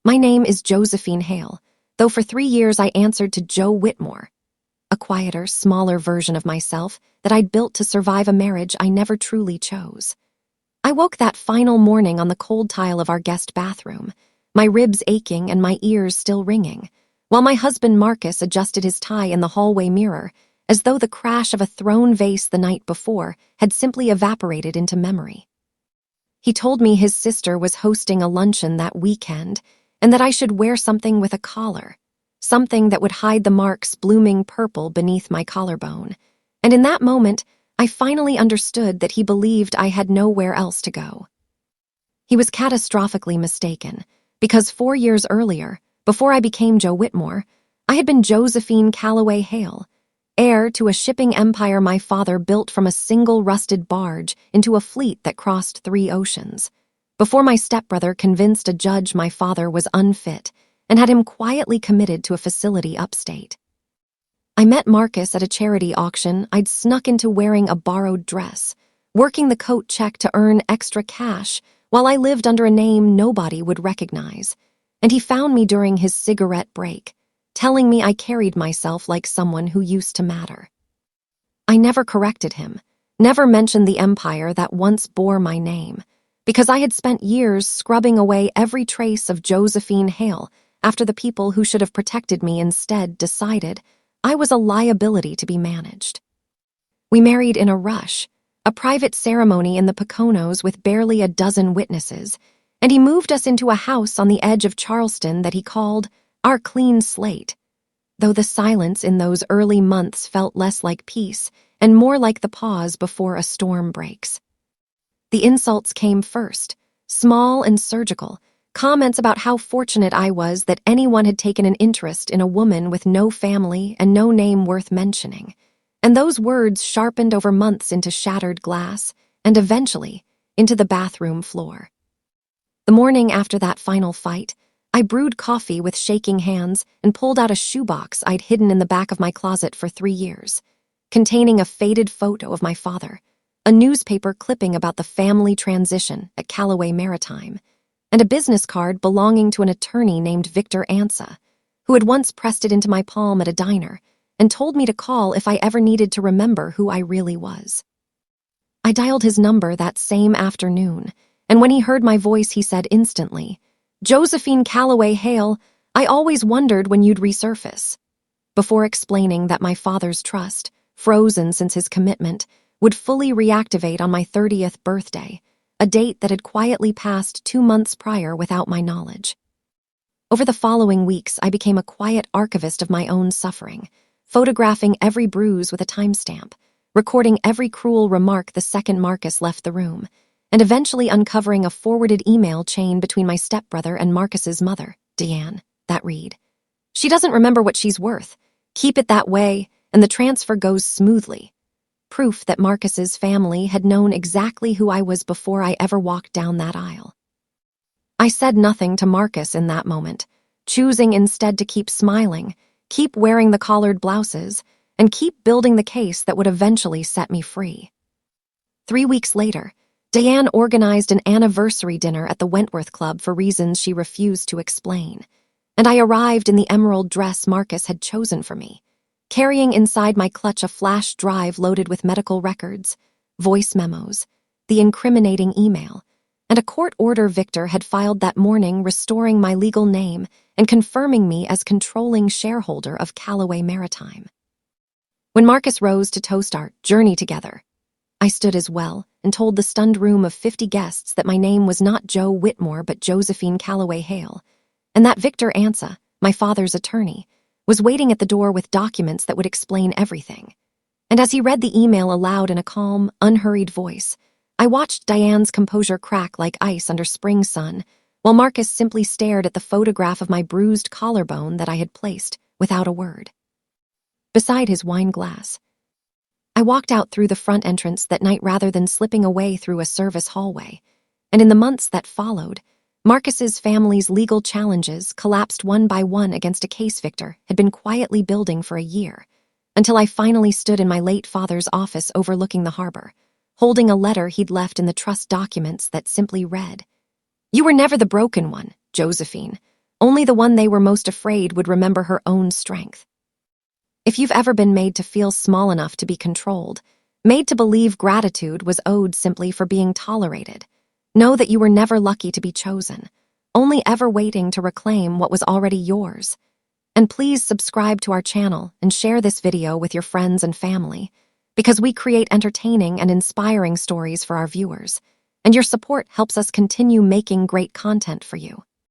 My name is Josephine Hale, though for 3 years I answered to Joe Whitmore, a quieter, smaller version of myself that I'd built to survive a marriage I never truly chose. I woke that final morning on the cold tile of our guest bathroom, my ribs aching and my ears still ringing, while my husband Marcus adjusted his tie in the hallway mirror, as though the crash of a thrown vase the night before had simply evaporated into memory. He told me his sister was hosting a luncheon that weekend and that I should wear something with a collar, something that would hide the marks blooming purple beneath my collarbone. And in that moment, I finally understood that he believed I had nowhere else to go. He was catastrophically mistaken, because 4 years earlier, before I became Joe Whitmore, I had been Josephine Calloway Hale, heir to a shipping empire my father built from a single rusted barge into a fleet that crossed 3 oceans, before my stepbrother convinced a judge my father was unfit and had him quietly committed to a facility upstate. I met Marcus at a charity auction I'd snuck into wearing a borrowed dress, working the coat check to earn extra cash while I lived under a name nobody would recognize, and he found me during his cigarette break, telling me I carried myself like someone who used to matter. I never corrected him, never mentioned the empire that once bore my name, because I had spent years scrubbing away every trace of Josephine Hale after the people who should have protected me instead decided I was a liability to be managed. We married in a rush, a private ceremony in the Poconos with barely a dozen witnesses, and he moved us into a house on the edge of Charleston that he called our clean slate, though the silence in those early months felt less like peace and more like the pause before a storm breaks. The insults came first, small and surgical, comments about how fortunate I was that anyone had taken an interest in a woman with no family and no name worth mentioning, and those words sharpened over months into shattered glass and eventually into the bathroom floor. The morning after that final fight, I brewed coffee with shaking hands and pulled out a shoebox I'd hidden in the back of my closet for 3 years, containing a faded photo of my father, a newspaper clipping about the family transition at Callaway Maritime, and a business card belonging to an attorney named Victor Ansa, who had once pressed it into my palm at a diner and told me to call if I ever needed to remember who I really was. I dialed his number that same afternoon, and when he heard my voice, he said instantly, "Josephine Calloway Hale, I always wondered when you'd resurface," before explaining that my father's trust, frozen since his commitment, would fully reactivate on my 30th birthday, a date that had quietly passed 2 months prior without my knowledge. Over the following weeks, I became a quiet archivist of my own suffering, photographing every bruise with a timestamp, recording every cruel remark the second Marcus left the room, and eventually uncovering a forwarded email chain between my stepbrother and Marcus's mother, Deanne, that read, "She doesn't remember what she's worth. Keep it that way, and the transfer goes smoothly." Proof that Marcus's family had known exactly who I was before I ever walked down that aisle. I said nothing to Marcus in that moment, choosing instead to keep smiling, keep wearing the collared blouses, and keep building the case that would eventually set me free. 3 weeks later, Deanne organized an anniversary dinner at the Wentworth Club for reasons she refused to explain, and I arrived in the emerald dress Marcus had chosen for me, carrying inside my clutch a flash drive loaded with medical records, voice memos, the incriminating email, and a court order Victor had filed that morning restoring my legal name and confirming me as controlling shareholder of Callaway Maritime. When Marcus rose to toast our journey together, I stood as well and told the stunned room of 50 guests that my name was not Joe Whitmore but Josephine Calloway Hale, and that Victor Ansa, my father's attorney, was waiting at the door with documents that would explain everything. And as he read the email aloud in a calm, unhurried voice, I watched Diane's composure crack like ice under spring sun, while Marcus simply stared at the photograph of my bruised collarbone that I had placed without a word beside his wine glass. I walked out through the front entrance that night rather than slipping away through a service hallway, and in the months that followed, Marcus's family's legal challenges collapsed one by one against a case Victor had been quietly building for a year, until I finally stood in my late father's office overlooking the harbor, holding a letter he'd left in the trust documents that simply read, "You were never the broken one, Josephine, Only the one they were most afraid would remember her own strength. If you've ever been made to feel small enough to be controlled, made to believe gratitude was owed simply for being tolerated, know that you were never lucky to be chosen, only ever waiting to reclaim what was already yours. And please subscribe to our channel and share this video with your friends and family, because we create entertaining and inspiring stories for our viewers, and your support helps us continue making great content for you.